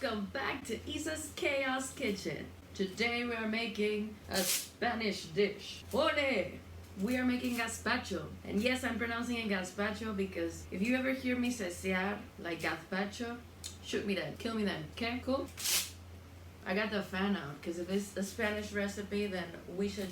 welcome back to Isa's Chaos Kitchen. Today we are making a Spanish dish. Olde! We are making gazpacho. And yes, I'm pronouncing it gazpacho because if you ever hear me say like gazpacho, shoot me dead. Kill me then. Okay, cool? I got the fan out because if it's a Spanish recipe, then we should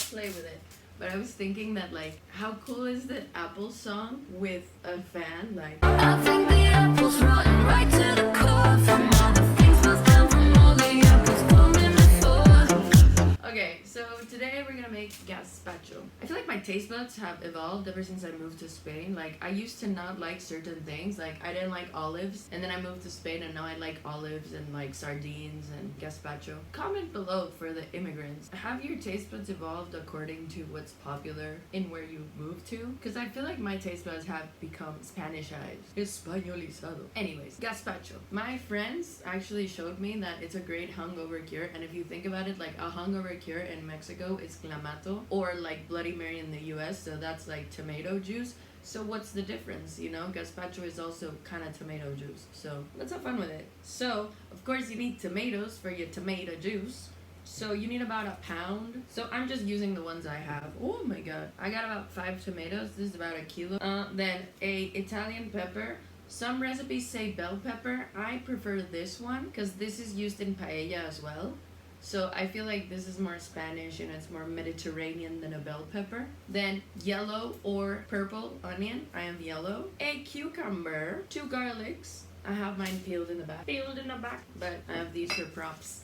play with it. But I was thinking that, like, how cool is the Apple song with a fan? Like, I think the apple's rotten right to the core. From all the things goes down, from all the apples coming before. okay, so today we're gonna make gazpacho. I feel like my taste buds have evolved ever since I moved to Spain. Like, I used to not like certain things. Like, I didn't like olives, and then I moved to Spain, and now I like olives and like sardines and gazpacho. Comment below for the immigrants. Have your taste buds evolved according to what's popular in where you moved to? Because I feel like my taste buds have become Spanishized. Españolizado. Anyways, gazpacho. My friends actually showed me that it's a great hungover cure, and if you think about it, like a hungover cure in Mexico is clamato, or like Bloody Mary in the US, so that's like tomato juice. So what's the difference, you know? Gazpacho is also kind of tomato juice, so let's have fun with it. So, of course, you need tomatoes for your tomato juice. So you need about a pound. So I'm just using the ones I have. Oh my god. I got about 5 tomatoes. This is about a kilo. Then a Italian pepper. Some recipes say bell pepper. I prefer this one because this is used in paella as well. So I feel like this is more Spanish and it's more Mediterranean than a bell pepper. Then yellow or purple onion. I have yellow. A cucumber. 2 garlics. I have mine peeled in the back. Peeled in the back. But I have these for props.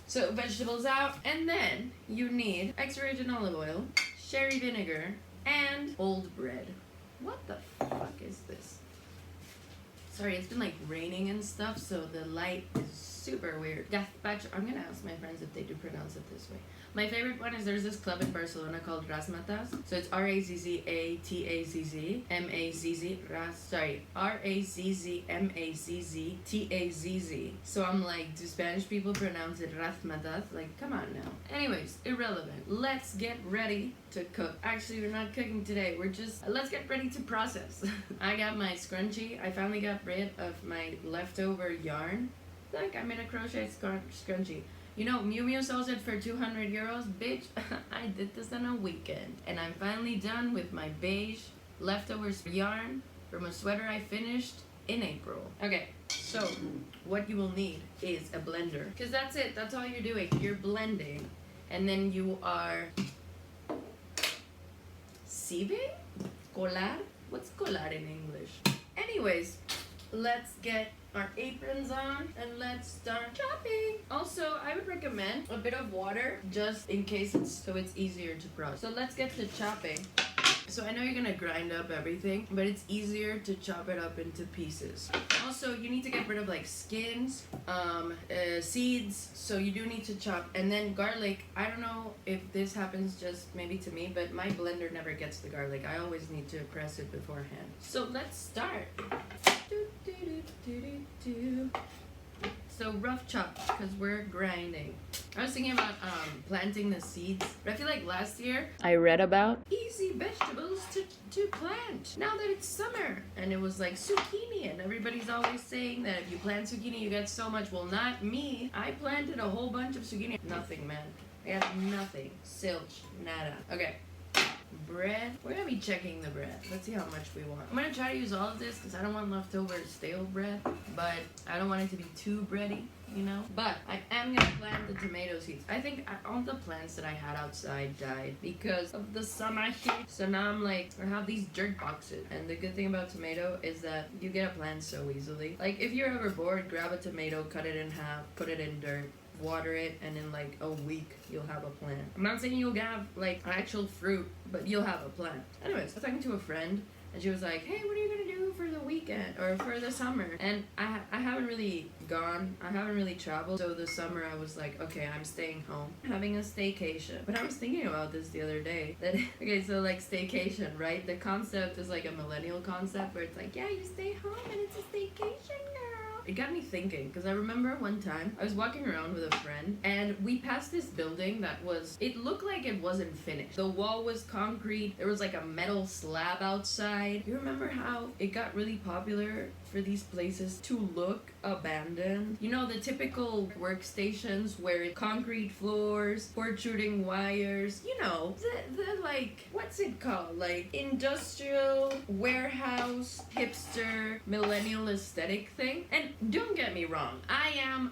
So vegetables out, and then you need extra virgin olive oil, sherry vinegar, and old bread. What the fuck is this? Sorry, it's been like raining and stuff, so the light is super weird. Gazpacho. I'm gonna ask my friends if they do pronounce it this way. My favorite one is there's this club in Barcelona called Razzmatazz. So it's R-A-Z-Z-A-T-A-Z-Z, R-A-Z-Z-M-A-Z-Z-T-A-Z-Z. So I'm like, do Spanish people pronounce it Razzmatazz? Like, come on now. Anyways, irrelevant. Let's get ready to cook. Actually, we're not cooking today. We're just, let's get ready to process. I got my scrunchie. I finally got rid of my leftover yarn. Look, I made a crochet scrunchie. You know, Miu Miu sells it for 200 euros. Bitch, I did this on a weekend. And I'm finally done with my beige leftovers yarn from a sweater I finished in April. Okay, so what you will need is a blender. Because that's it. That's all you're doing. You're blending. And then you are sieving? Colar? What's colar in English? Anyways, let's get our aprons on and let's start chopping. Also, I would recommend a bit of water just in case it's easier to process. So let's get to chopping. So I know you're gonna grind up everything, but it's easier to chop it up into pieces. Also, you need to get rid of like skins, seeds, so you do need to chop. And then garlic, I don't know if this happens just maybe to me, but my blender never gets the garlic. I always need to press it beforehand. So let's start. So rough chop because we're grinding. I was thinking about planting the seeds, but I feel like last year I read about easy vegetables to plant now that it's summer, and it was like zucchini, and everybody's always saying that if you plant zucchini you get so much. Well, not me. I planted a whole bunch of zucchini. Nothing, man. I got nothing. Silch. Nada. Okay. Bread. We're gonna be checking the bread. Let's see how much we want. I'm gonna try to use all of this because I don't want leftover stale bread, but I don't want it to be too bready, you know? But I am gonna plant the tomato seeds. I think all the plants that I had outside died because of the summer heat. So now I'm like, I have these dirt boxes. And the good thing about tomato is that you get a plant so easily. Like, if you're ever bored, grab a tomato, cut it in half, put it in dirt, water it, and in like a week you'll have a plant. I'm not saying you'll have like actual fruit, but you'll have a plant. Anyways, I was talking to a friend and she was like, hey, what are you gonna do for the weekend or for the summer? And I haven't really gone, I haven't really traveled, so this summer I was like, okay, I'm staying home, having a staycation. But I was thinking about this the other day, that okay, so like staycation, right? The concept is like a millennial concept where it's like, yeah, you stay home and it's a staycation, girl. It got me thinking, because I remember one time I was walking around with a friend and we passed this building that was, it looked like it wasn't finished. The wall was concrete, there was like a metal slab outside. You remember how it got really popular for these places to look abandoned. You know, the typical workstations where concrete floors, protruding wires, you know, the like, what's it called? Like industrial, warehouse, hipster, millennial aesthetic thing. And don't get me wrong, I am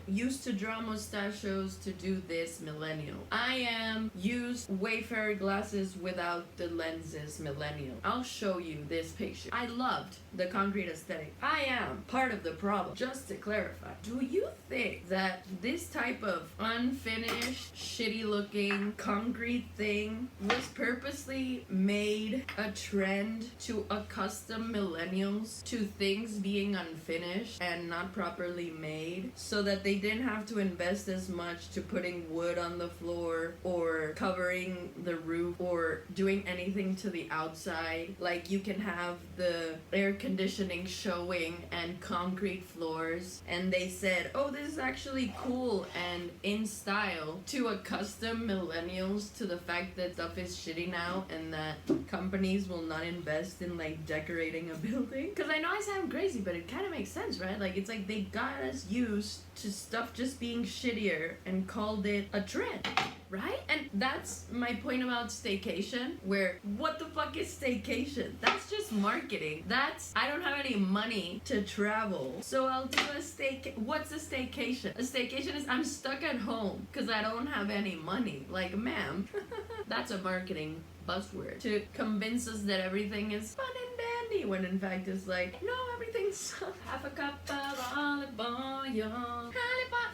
used to draw mustachios to do this millennial. I am used Wayfarer glasses without the lenses millennial. I'll show you this picture. I loved the concrete aesthetic. I am part of the problem. Just to clarify, do you think that this type of unfinished, shitty looking concrete thing was purposely made a trend to accustom millennials to things being unfinished and not properly made so that they didn't have to invest as much to putting wood on the floor or covering the roof or doing anything to the outside? Like, you can have the air conditioning showing and concrete floors, and they said, oh, this is actually cool and in style to accustom millennials to the fact that stuff is shitty now and that companies will not invest in like decorating a building. Because I know I sound crazy, but it kind of makes sense, right? Like, it's like they got us used to stuff just being shittier and called it a trend, right? And that's my point about staycation, where what the fuck is staycation? That's just marketing. That's, I don't have any money to travel, so I'll do a what's a staycation? A staycation is I'm stuck at home because I don't have any money. Like, ma'am, that's a marketing buzzword to convince us that everything is fun and dandy, when in fact it's like, no, everything's half a cup of olive oil.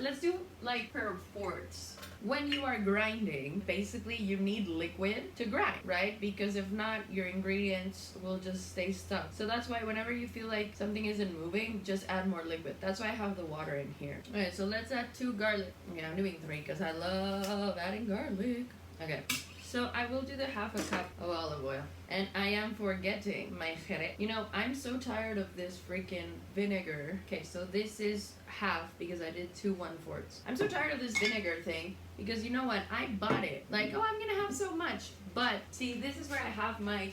Let's do like per quarts. When you are grinding, basically you need liquid to grind, right? Because if not, your ingredients will just stay stuck. So that's why whenever you feel like something isn't moving, just add more liquid. That's why I have the water in here. Okay, so let's add 2 garlic. Yeah, I'm doing 3 because I love adding garlic. Okay. So I will do the half a cup of olive oil. And I am forgetting my jerez. You know, I'm so tired of this freaking vinegar. Okay, so this is half because I did 2 1/4. I'm so tired of this vinegar thing because you know what? I bought it. Like, oh, I'm gonna have so much. But see, this is where I have my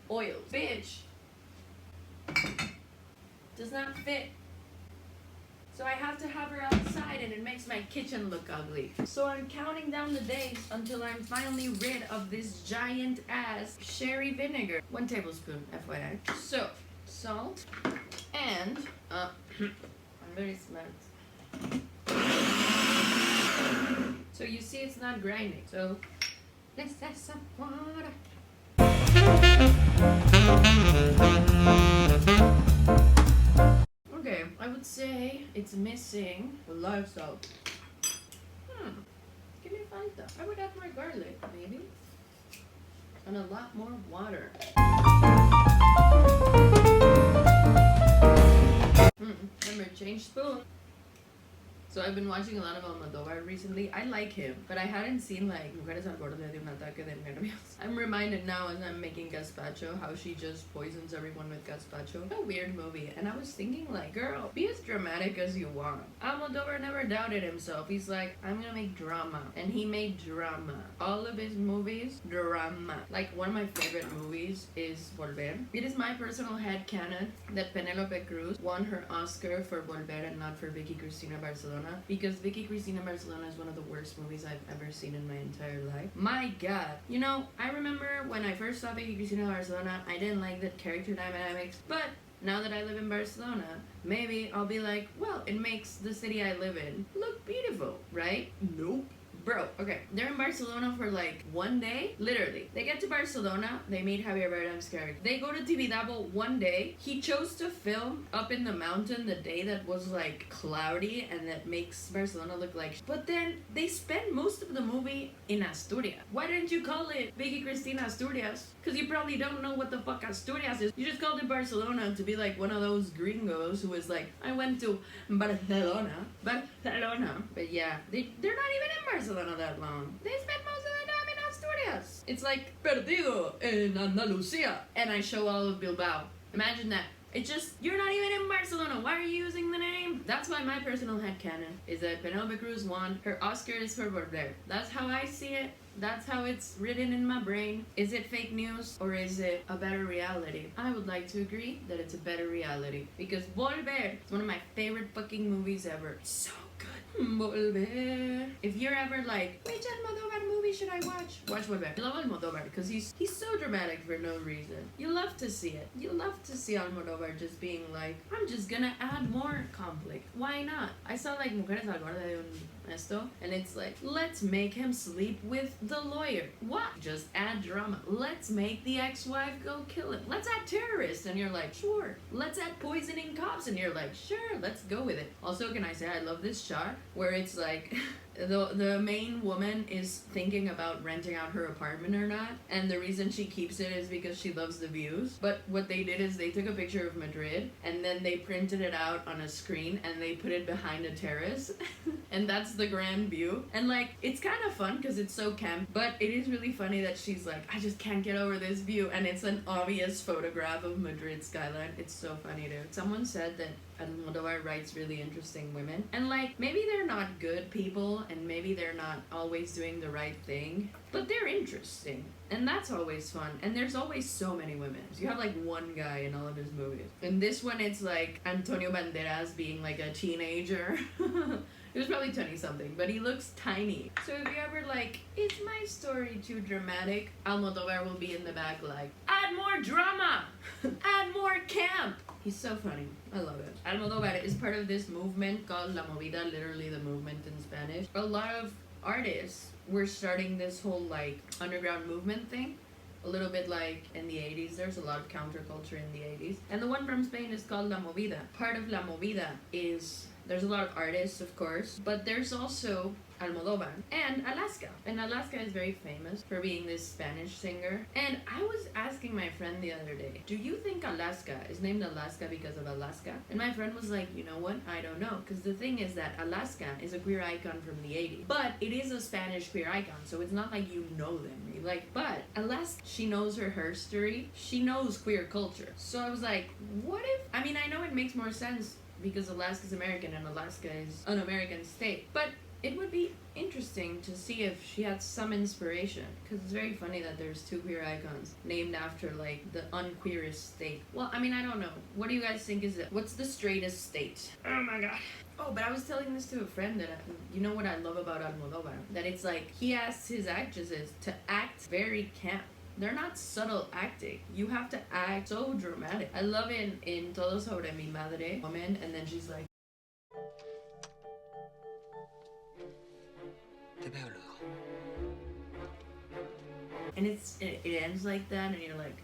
oil. Bitch. Does not fit. So I have to have her outside and it makes my kitchen look ugly. So I'm counting down the days until I'm finally rid of this giant ass sherry vinegar. 1 tablespoon, FYI. So, salt and, I'm very smart. So you see it's not grinding. So, let's add some water. Okay, I would say it's missing a lot of salt. Give me Fanta. I would add more garlic, maybe. And a lot more water. Remember, change spoon. So I've been watching a lot of Almodovar recently. I like him, but I hadn't seen like Mujeres al borde de un ataque de nervios. I'm reminded now as I'm making gazpacho how she just poisons everyone with gazpacho. A weird movie. And I was thinking like, girl, be as dramatic as you want. Almodovar never doubted himself. He's like, I'm gonna make drama. And he made drama. All of his movies, drama. Like, one of my favorite movies is Volver. It is my personal headcanon that Penelope Cruz won her Oscar for Volver and not for Vicky Cristina Barcelona, because Vicky Cristina Barcelona is one of the worst movies I've ever seen in my entire life. My god. You know, I remember when I first saw Vicky Cristina Barcelona, I didn't like the character dynamics, but now that I live in Barcelona, maybe I'll be like, well, it makes the city I live in look beautiful, right? Nope. Bro, okay, they're in Barcelona for like 1 day, literally. They get to Barcelona, they meet Javier Bardem's character. They go to Tibidabo 1 day. He chose to film up in the mountain the day that was like cloudy and that makes Barcelona look like. But then they spend most of the movie in Asturias. Why didn't you call it Vicky Cristina Asturias? Because you probably don't know what the fuck Asturias is. You just called it Barcelona to be like one of those gringos who is like, I went to Barcelona. But yeah, they're not even in Barcelona that long. They spend most of the time in Asturias. It's like Perdido en Andalucía, and I show all of Bilbao. Imagine that. It's just, you're not even in Barcelona. Why are you using the name? That's why my personal headcanon is that Penelope Cruz won her Oscars for Volver. That's how I see it. That's how it's written in my brain. Is it fake news or is it a better reality? I would like to agree that it's a better reality because Volver is one of my favorite fucking movies ever. It's so good. Volver. If you're ever like, which Almodovar movie should I watch? Watch Volver. I love Almodovar because he's so dramatic for no reason. You love to see it. You love to see Almodovar just being like, I'm just gonna add more conflict. Why not? I saw like Mujeres al Borde de un Esto, and it's like, let's make him sleep with the lawyer. What? Just add drama. Let's make the ex-wife go kill him. Let's add terrorists, and you're like, sure. Let's add poisoning cops, and you're like, sure, let's go with it. Also, can I say I love this shot where it's like the main woman is thinking about renting out her apartment or not, and the reason she keeps it is because she loves the views. But what they did is they took a picture of Madrid and then they printed it out on a screen and they put it behind a terrace and that's the grand view. And like, it's kind of fun because it's so camp, but it is really funny that she's like, I just can't get over this view, and it's an obvious photograph of Madrid skyline. It's so funny dude. Someone said that Almodovar writes really interesting women, and like, maybe they're not good people and maybe they're not always doing the right thing, but they're interesting, and that's always fun. And there's always so many women. So you have like one guy in all of his movies. In this one it's like Antonio Banderas being like a teenager. He was probably 20 something, but he looks tiny. So if you ever like, is my story too dramatic? Almodovar will be in the back like, add more drama! Add more camp! He's so funny. I love it. Almodovar is part of this movement called La Movida, literally the movement in Spanish. A lot of artists were starting this whole like underground movement thing. A little bit like in the 80s, there's a lot of counterculture in the 80s. And the one from Spain is called La Movida. Part of La Movida is, there's a lot of artists, of course, but there's also Almodovar and Alaska. And Alaska is very famous for being this Spanish singer. And I was asking my friend the other day, do you think Alaska is named Alaska because of Alaska? And my friend was like, you know what? I don't know. Because the thing is that Alaska is a queer icon from the 80s. But it is a Spanish queer icon, so it's not like you know them. Like, but Alaska, she knows her history. She knows queer culture. So I was like, what if, I mean, I know it makes more sense because Alaska's American and Alaska is an American state. But it would be interesting to see if she had some inspiration, because it's very funny that there's two queer icons named after like the unqueerest state. Well, I mean, I don't know. What do you guys think is it? What's the straightest state? Oh my god. Oh, but I was telling this to a friend that you know what I love about Almodovar? That it's like he asks his actresses to act very camp. They're not subtle acting. You have to act so dramatic. I love in Todo Sobre Mi Madre, woman, and then she's like, and it ends like that, and you're like,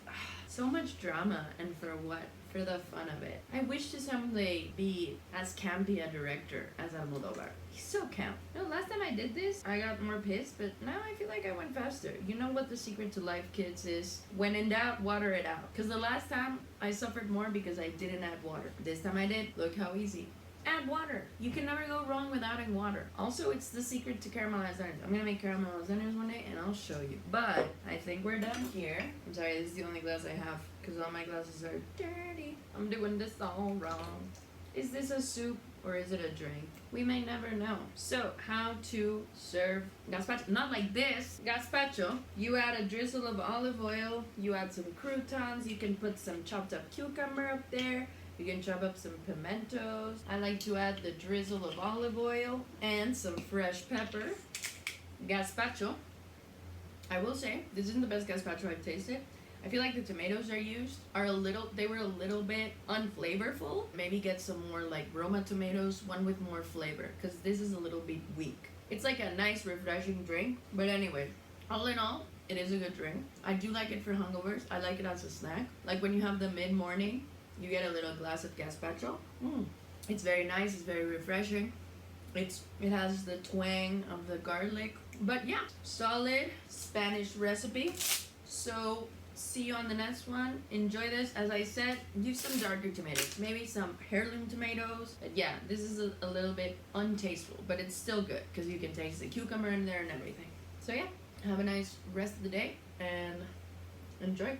so much drama, and for what? For the fun of it. I wish to someday be as campy a director as Almodovar. He's so camp. No, last time I did this, I got more pissed, but now I feel like I went faster. You know what the secret to life, kids, is? When in doubt, water it out. Because the last time, I suffered more because I didn't add water. This time I did. Look how easy. Add water. You can never go wrong with adding water. Also, it's the secret to caramelized onions. I'm gonna make caramelized onions one day and I'll show you. But I think we're done here. I'm sorry, this is the only glass I have because all my glasses are dirty. I'm doing this all wrong. Is this a soup or is it a drink? We may never know. So, how to serve gazpacho? Not like this. Gazpacho, you add a drizzle of olive oil, you add some croutons, you can put some chopped up cucumber up there. You can chop up some pimentos. I like to add the drizzle of olive oil and some fresh pepper. Gazpacho. I will say, this isn't the best gazpacho I've tasted. I feel like the tomatoes they were a little bit unflavorful. Maybe get some more like Roma tomatoes, one with more flavor, because this is a little bit weak. It's like a nice, refreshing drink. But anyway, all in all, it is a good drink. I do like it for hangovers. I like it as a snack. Like when you have the mid-morning, you get a little glass of gazpacho. It's very nice. It's very refreshing. It has the twang of the garlic. But yeah, solid Spanish recipe. So see you on the next one. Enjoy this. As I said, use some darker tomatoes. Maybe some heirloom tomatoes. But yeah, this is a little bit untasteful, but it's still good because you can taste the cucumber in there and everything. So yeah, have a nice rest of the day and enjoy.